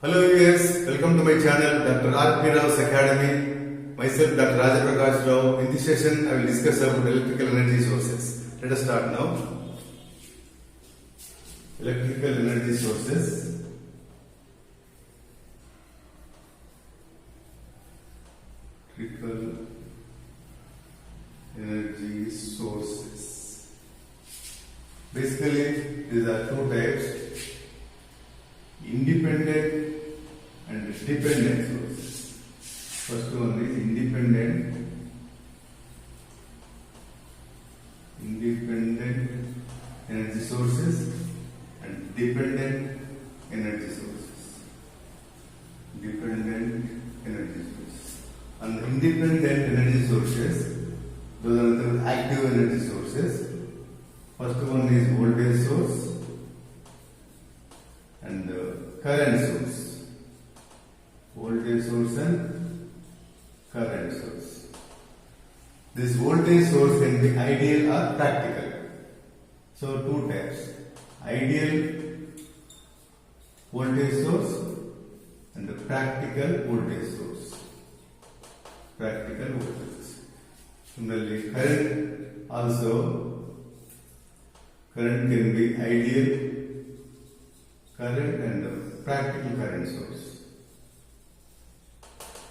Hello viewers, welcome to my channel Dr. R.P. Rao's Academy. Myself Dr. Raja Prakash Rao. In this session I will discuss about electrical energy sources. Let us start now. Electrical energy sources. Electrical energy sources. Basically these are two types: independent and dependent sources. First one is independent energy sources and dependent energy sources. Dependent energy sources. And independent energy sources, those are the active energy sources. First one is voltage source and current source. Voltage source and current source. This voltage source can be ideal or practical. So two types: ideal voltage source and the practical voltage source. Practical voltage. Similarly, current can be ideal current and practical current source.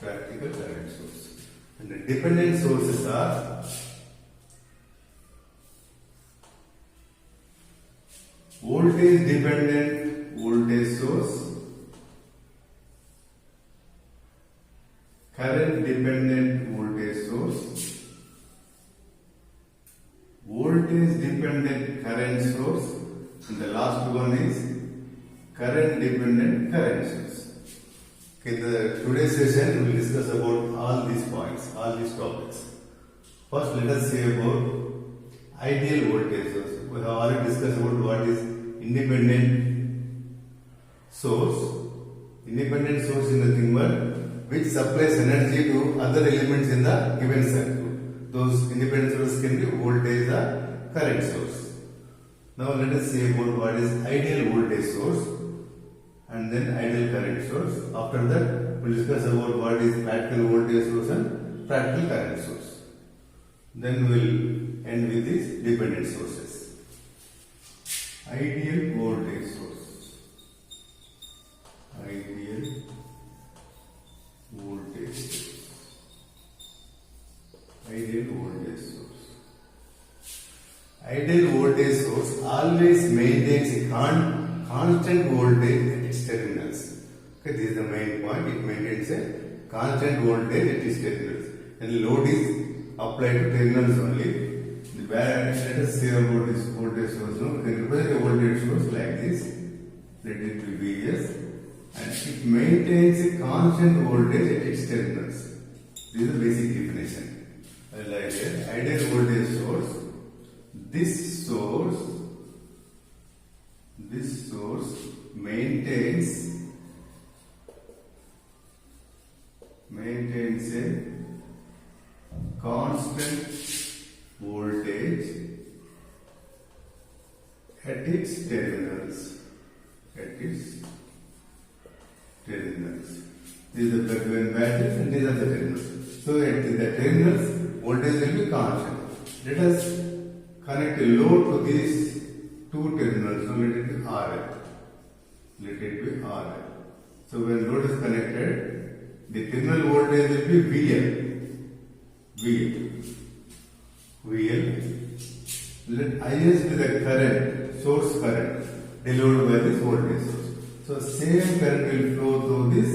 Practical current source. And the dependent sources are voltage dependent voltage source, current dependent voltage source, voltage dependent current source, and the last one is current dependent current source. Okay, today's session we will discuss about all these points, all these topics. First, let us say about ideal voltage source. We have already discussed about what is independent source. Independent source is nothing but which supplies energy to other elements in the given circuit. Those independent sources can be voltage or current source. Now let us say about what is ideal voltage source and then ideal current source. After that, we will discuss about what is practical voltage source and practical current source. Then we will end with these dependent sources. Ideal voltage source. Ideal voltage source. Ideal voltage source. Ideal voltage source always maintains a constant voltage at its terminals. Okay, this is the main point. It maintains a constant voltage at its terminals. And load is applied to terminals only. Let us say about this voltage source. No? We can represent a voltage source like this. Let it be Vs. And it maintains a constant voltage at its terminals. This is the basic definition. Like here, ideal voltage source. This source maintains a constant voltage at its terminals. This is the plug-in batteries and these are the terminals. So at the terminals, voltage will be constant. Let us connect a load to these two terminals. So let it be RL. Let it be RL. So when load is connected, the terminal voltage will be VL. Let IS be the current, source current, delivered by this voltage source. So same current will flow through this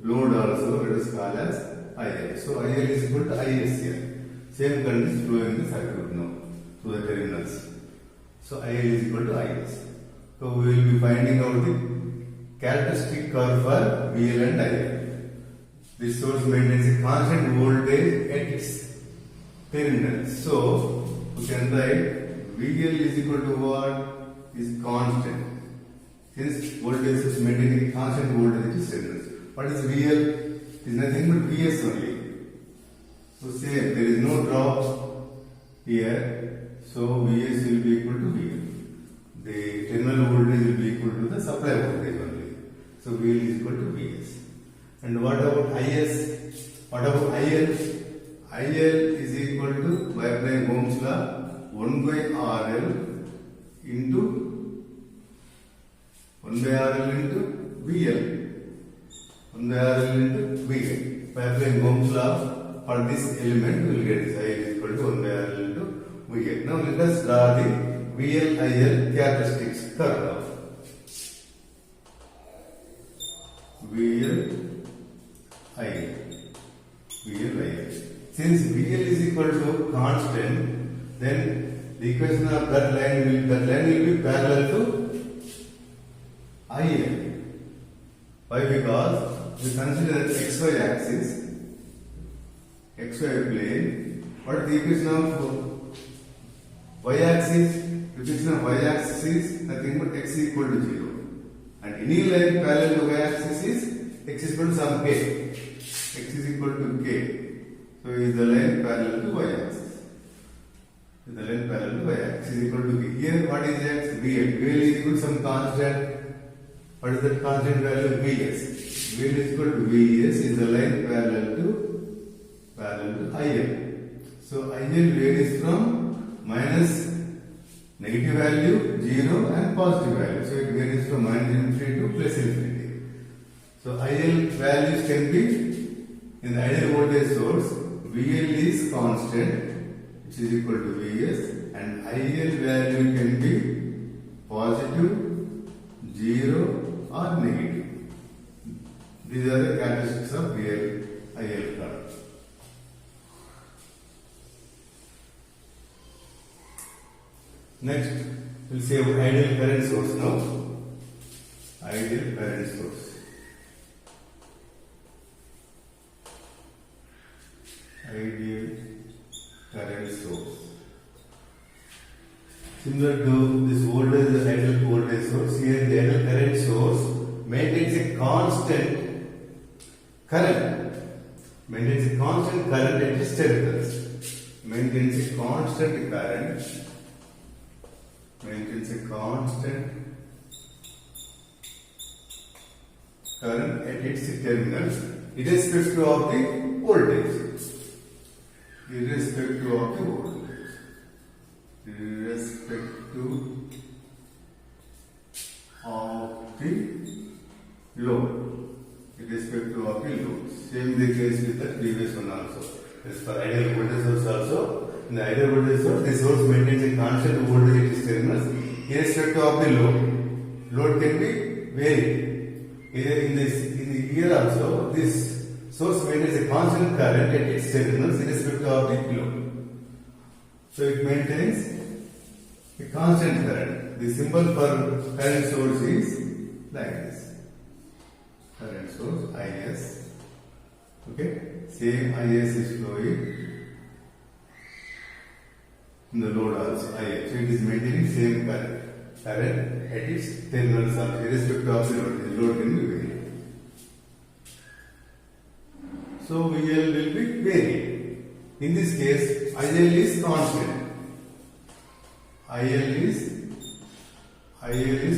load also. Let us call as IL. So IL is equal to IS here. Same current is flowing in the circuit now to the terminals. So IL is equal to IS. So we will be finding out the characteristic curve for VL and IL. This source maintains a constant voltage at its terminals. So we can write VL is equal to what? Is constant. Since voltage is maintaining a constant voltage at its terminals. What is VL? It is nothing but Vs only. So same, there is no drop here. So Vs will be equal to VL. The terminal voltage will be equal to the supply voltage only. So VL is equal to Vs. And what about Is? What about IL? IL is equal to, by applying Ohm's law, 1 by RL into VL. 1 by RL into VL. By applying Ohm's law for this element, we will get this IL is equal to 1 by RL into VL. Now let us draw the VL IL characteristics curve. VL IL. Since VL is equal to constant, then the equation of that line will be parallel to IL. Why? Because we consider XY axis, XY plane. What is the equation of Y axis? The equation of Y axis is nothing but x is equal to 0. And any line parallel to Y axis is x is equal to some k. X is equal to k. So is the line parallel to Y axis. The line parallel to Y axis is equal to k. Here what is x? VL. VL is equal to some constant. What is that constant value? Vs. VL is equal to Vs is the line parallel to IL. So IL varies from minus negative value 0 and positive value. So it varies from minus infinity to plus infinity. So IL values can be in the ideal voltage source. VL is constant, which is equal to Vs, and IL value can be positive, 0 or negative. These are the characteristics of VL IL curve. Next, we'll see our ideal current source now. Ideal current source. Ideal current source. Similar to this voltage, the ideal voltage source, here the ideal current source maintains a constant current. Maintains a constant current at its terminals. Maintains a constant current. Maintains a constant current at its terminals, irrespective of the voltage. Irrespective of the voltage. Irrespective of the load. Irrespective of the load. Same the case with the previous one also. As for ideal voltage source also. In the ideal voltage source, the source maintains a constant voltage at its terminals, irrespective of the load. Load can be varied. In the here also, this source maintains a constant current at its terminals, irrespective of the load. So it maintains a constant current. The symbol for current source is like this. Current source IS. Okay, same IS is flowing. In the load also IL. So it is maintaining same current at its terminals also, irrespective of the load. The load can be varied. So VL will be varied. In this case, IL is constant. IL is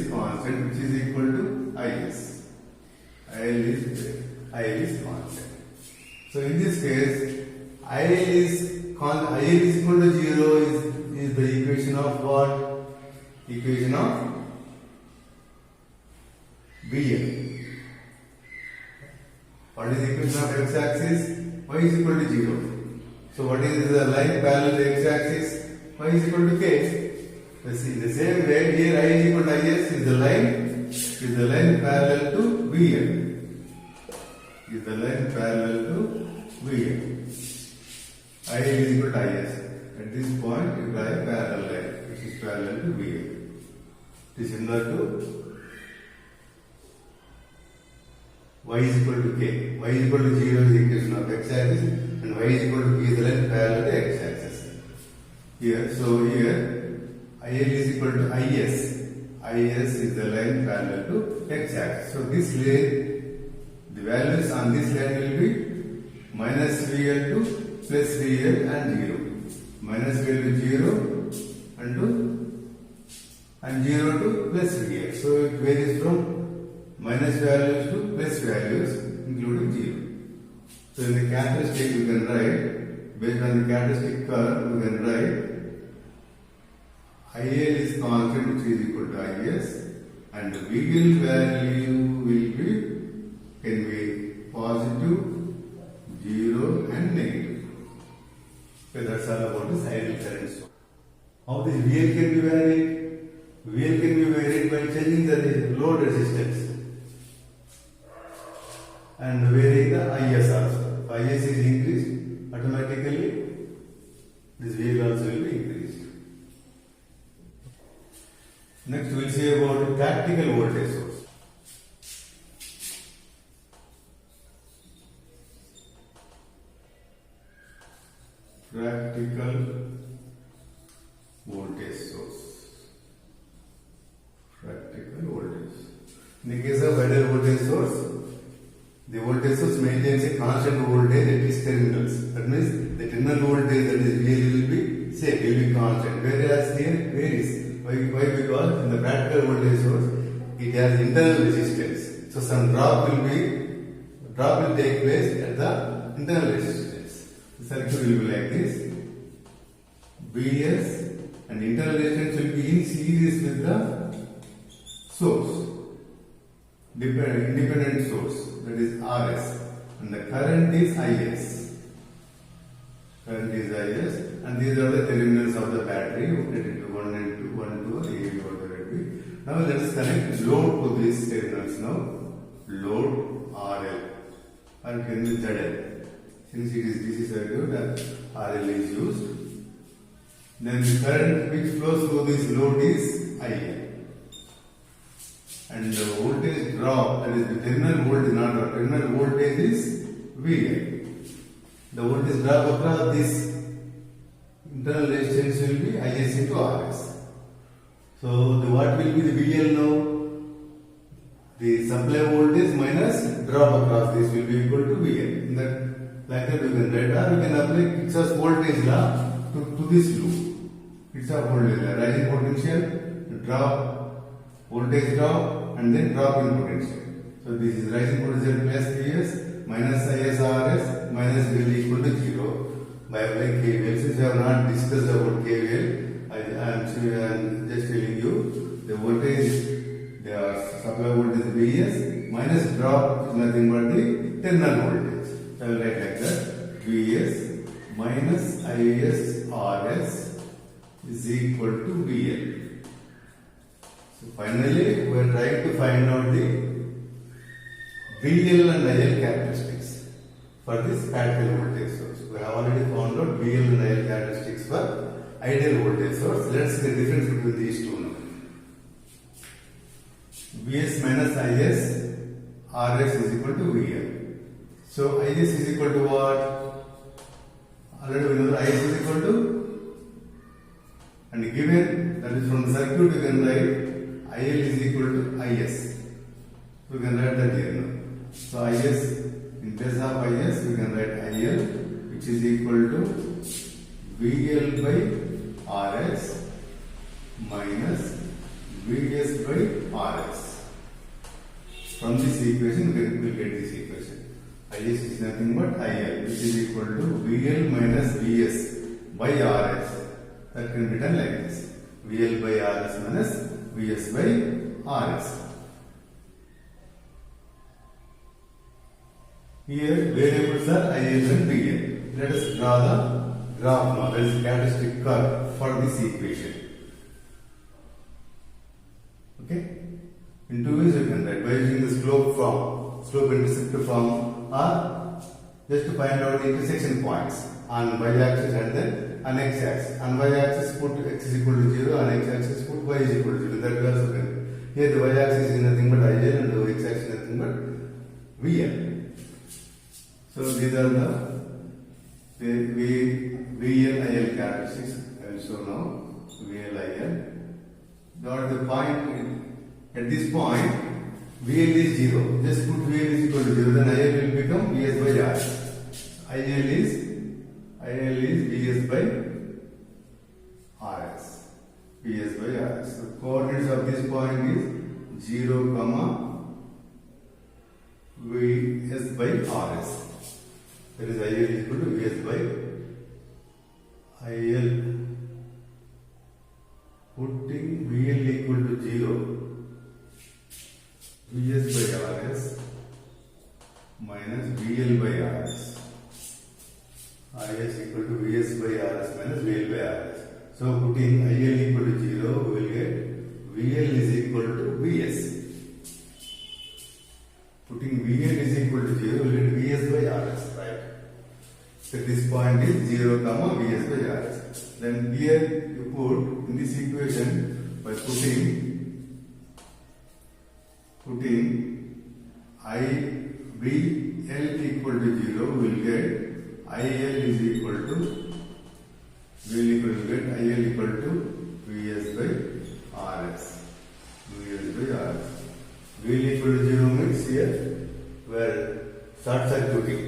constant, which is equal to IS. IL is constant. So in this case, IL is equal to 0 is the equation of what? Equation of VL. What is the equation of x-axis? Y is equal to 0. So what is the line parallel to x-axis? Y is equal to k. Let's see, the same way here I is equal to IS is the line parallel to VL. Is the line parallel to VL. I is equal to IS. At this point, you draw a parallel line, which is parallel to VL. It is similar to y is equal to k. Y is equal to 0 is the equation of x-axis, and y is equal to k is the line parallel to x-axis. Here, so here, IL is equal to IS. IS is the line parallel to x-axis. So this line, the values on this line will be minus VL to plus VL and 0. Minus VL to 0 and 0 to plus VL. So it varies from minus values to plus values including 0. So in the characteristic you can write, based on the characteristic curve you can write IL is constant which is equal to IS, and the VL value will be can be positive, 0 and negative. So that's all about this ideal current source. How this VL can be varied? VL can be varied by changing the load resistance and varying the IS also. If IS is increased, automatically this VL also will be increased. Next we will see about practical voltage source. Practical voltage source. Practical voltage. In the case of ideal voltage source, the voltage source maintains a constant voltage at its terminals. That means the terminal voltage that is really will be same, will be constant. Whereas here varies. Why? Because in the practical voltage source, it has internal resistance. So some drop will take place at the internal resistance. The circuit will be like this. Vs and internal resistance will be in series with the source, independent source, that is Rs, and the current is Is. Current is Is, and these are the terminals of the battery located to 1 and 2, 1, 2, or AB, whatever it be. Now let us connect load to these terminals now. Load RL, and can be ZL. Since it is DC circuit, RL is used. Then the current which flows through this load is IL. And the voltage drop, that is the terminal voltage, not the terminal voltage is VL. The voltage drop across this internal resistance will be Is into Rs. So what will be the VL now? The supply voltage minus drop across this will be equal to VL. In that, like that we can write, or we can apply Kirchhoff's voltage law to this loop. Kirchhoff's voltage law, rising potential, drop, voltage drop, and then drop in potential. So this is rising potential plus Vs minus ISRS minus VL equal to 0 by applying KVL. Since we have not discussed about KVL, I am just telling you the voltage, the supply voltage Vs minus drop is nothing but the terminal voltage. So I will write like that: Vs minus ISRS is equal to VL. So finally, we are trying to find out the VL and IL characteristics for this practical voltage source. We have already found out VL and IL characteristics for ideal voltage source. Let's see the difference between these two now. Vs minus Is, Rs is equal to VL. So Is is equal to what? Already we know that Is is equal to, and given that is from the circuit you can write IL is equal to Is. We can write that here now. So Is, in place of Is, we can write IL, which is equal to VL by Rs minus Vs by Rs. From this equation, we will get this equation. Is is nothing but IL, which is equal to VL minus Vs by Rs. That can be done like this: VL by Rs minus Vs by Rs. Here variables are IL and VL. Let us draw the graph now. That is characteristic curve for this equation. Okay? In two ways you can write: by using the slope intercept form, or just to find out the intersection points on y-axis and then on x-axis. On y-axis put x is equal to 0, on x-axis put y is equal to 0. That we also can. Here the y-axis is nothing but IL and the x-axis is nothing but VL. So these are the VL IL characteristics. I will show now VL IL. Got the point. At this point, VL is 0. Just put VL is equal to 0. Then IL will become Vs by R. IL is Vs by Rs. Vs by Rs. The coordinates of this point is 0, Rs. That is IL is equal to Vs by IL. Putting VL equal to 0, Vs by Rs minus VL by Rs. Is equal to Vs by Rs minus VL by Rs. So putting IL equal to 0, we will get VL is equal to Vs. Putting VL is equal to 0, we will get Vs by Rs, right? So this point is 0, Vs by Rs. Then here you put in this equation by putting IVL equal to 0, we will get IL is equal to VL equal to get IL equal to Vs by Rs. Vs by Rs. VL equal to 0 means here where short circuiting.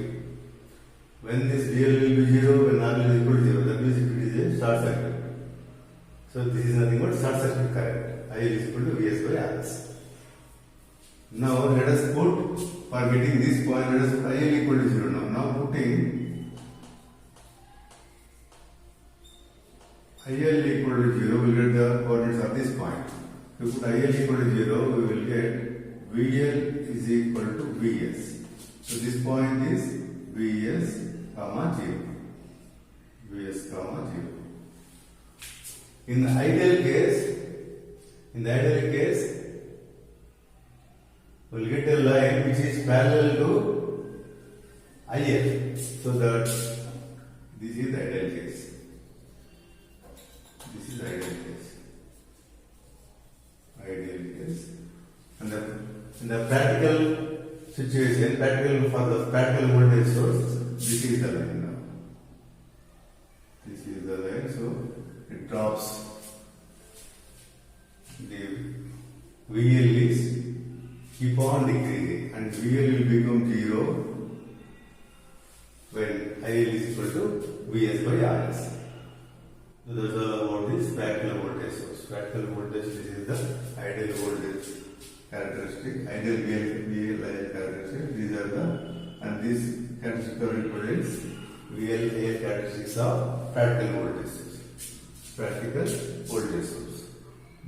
When this VL will be 0, when RL is equal to 0, that means it is a short circuit. So this is nothing but short circuit current. IL is equal to Vs by Rs. Now let us put, for getting this point, let us put IL equal to 0 now. Now putting IL equal to 0, we will get the coordinates of this point. If we put IL equal to 0, we will get VL is equal to Vs. So this point is Vs, 0. Vs, 0. In the ideal case, we will get a line which is parallel to IL. So that this is the ideal case. This is the ideal case. And the practical situation, for the practical voltage source, this is the line now. This is the line, so it drops. The VL is keep on decreasing, and VL will become 0 when IL is equal to Vs by Rs. So that's all about this practical voltage source. Practical voltage, this is the ideal voltage characteristic, ideal VL characteristic. These are the, and these characteristics represents VL characteristics of practical voltage source. Practical voltage source.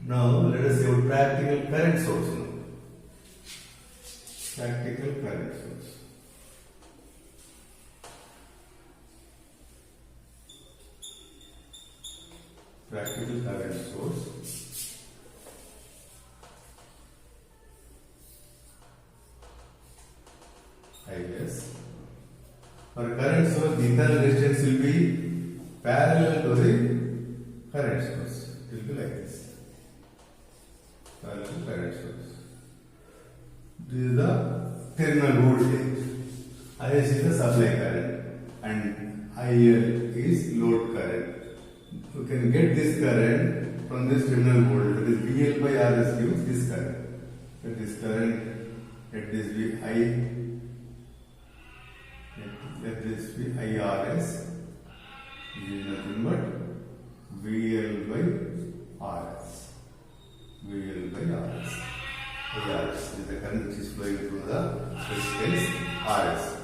Now let us see about practical current source now. Practical current source. Practical current source. IS. For current source, the internal resistance will be parallel to the current source. It will be like this. Parallel to current source. This is the terminal voltage. Is the supply current and IL is load current. You can get this current from this terminal voltage. That is VL by Rs gives this current. Let this current, let this be let this be IRS. This is nothing but VL by Rs. VL by Rs. IRS is the current which is flowing through the resistance Rs.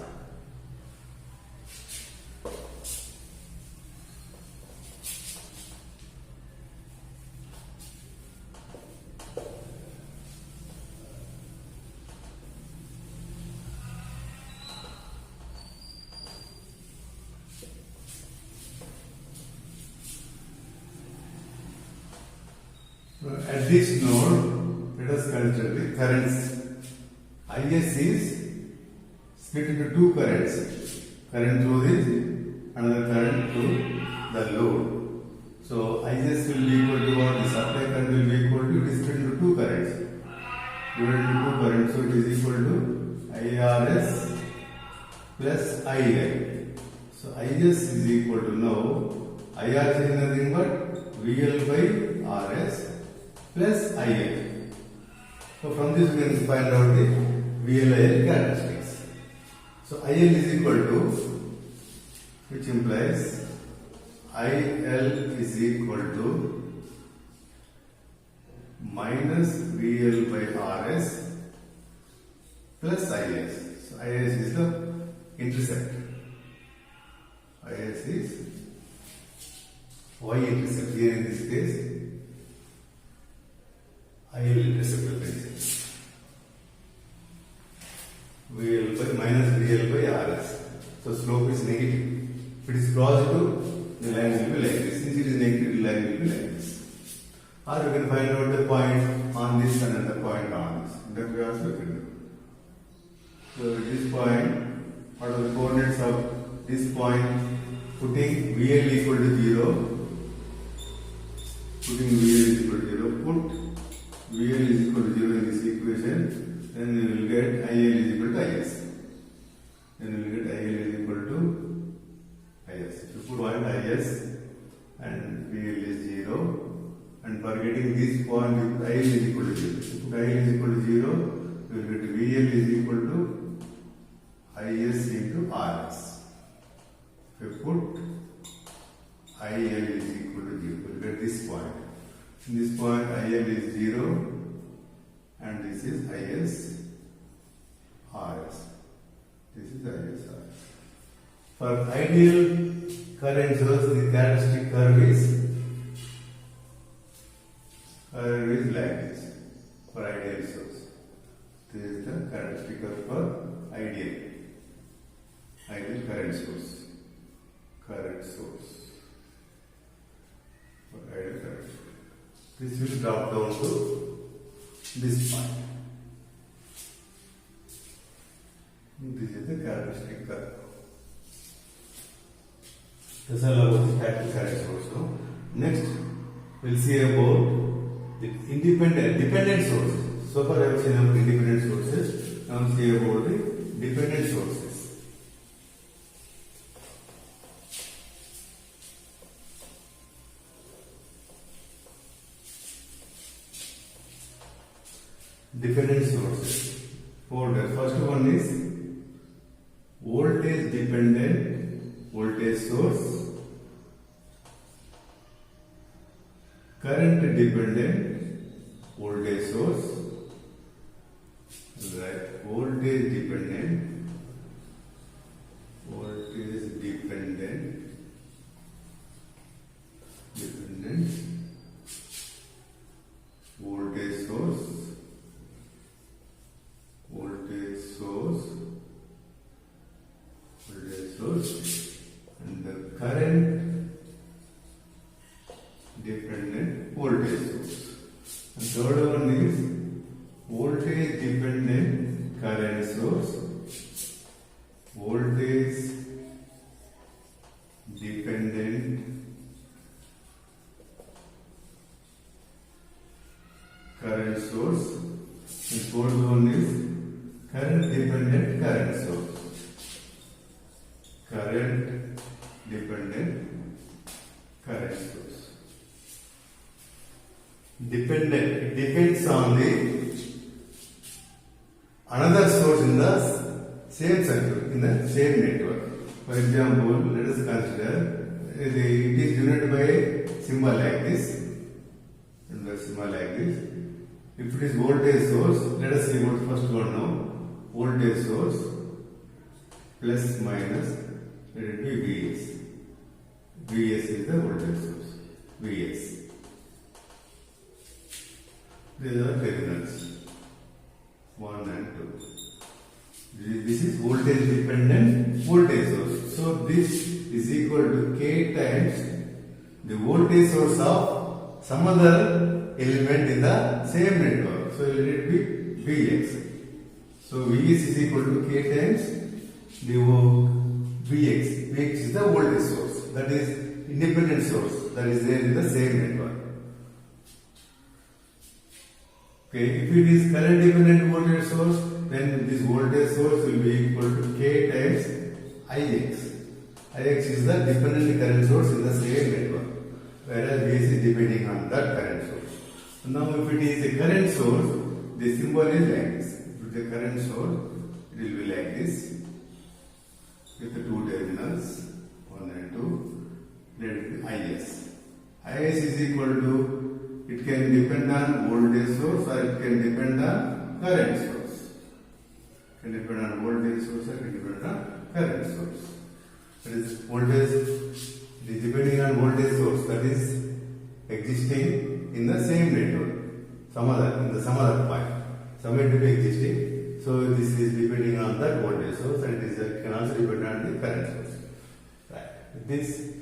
At this node, let us consider the currents. Is is split into two currents. Current through this, another current through the load. So Is will be equal to what? The supply current will be equal to, it is split into two currents. Divided into two currents, so it is equal to IRS plus IL. So Is is equal to now IRS is nothing but VL by Rs plus IL. So from this we can find out the VL-IL characteristics. So IL is equal to, which implies IL is equal to minus VL by Rs plus IS. So IS is the intercept. IS is Y intercept. Here in this case, IL intercept will be VL by minus VL by RS. So slope is negative. If it is close to, the line will be like this. Since it is negative, the line will be like this. Or you can find out the point on this and another point on this. That we also can do. So at this point, what are the coordinates of this point? Putting VL equal to 0. Putting VL is equal to 0. Put VL is equal to 0 in this equation. Then we will get IL is equal to IS. Then we will get IL is equal to IS. If you put one IS and VL is 0, and for getting this point, IL is equal to 0. If you put IL is equal to 0, we will get VL is equal to IS into RS. If you put IL is equal to 0, we will get this point. In this point, IL is 0 and this is IS RS. This is IS RS. For ideal current source, the characteristic curve is like this. For ideal source, this is the characteristic curve for ideal current source. Current source. For ideal current source. This will drop down to this point. This is the characteristic curve. That's all about the static current source. No? Next, we'll see about the dependent sources. So far I have seen about independent sources. Now we'll see about the dependent sources. Dependent sources. First one is voltage dependent voltage source, current dependent voltage source, right? Voltage dependent voltage source, and the current dependent voltage source. And third one is voltage dependent current source, voltage dependent current source, and fourth one is current dependent current source. Current dependent current source. Dependent, it depends on the another source in the same circuit, in the same network. For example, let us consider it is denoted by a symbol like this, and the symbol like this. If it is voltage source, let us see what first one now. Voltage source plus minus, let it be Vs. Vs is the voltage source. Vs. These are terminals 1 and 2. This is voltage dependent voltage source. So this is equal to K times the voltage source of some other element in the same network. So let it be Vx. So Vs is equal to K times the Vx. Vx is the voltage source, that is independent source, that is there in the same network. Okay, if it is current dependent voltage source, then this voltage source will be equal to K times Ix. Ix is the dependent current source in the same network, whereas Vx is depending on that current source. Now if it is a current source, the symbol is like this. If it is a current source, it will be like this, with the two terminals 1 and 2. Let it be Is. Is is equal to, it can depend on voltage source or it can depend on current source. It can depend on voltage source or it can depend on current source. That is voltage, it is depending on voltage source that is existing in the same network, in some other point. Some it will be existing. So this is depending on that voltage source, and it is can also depend on the current source. Right. With this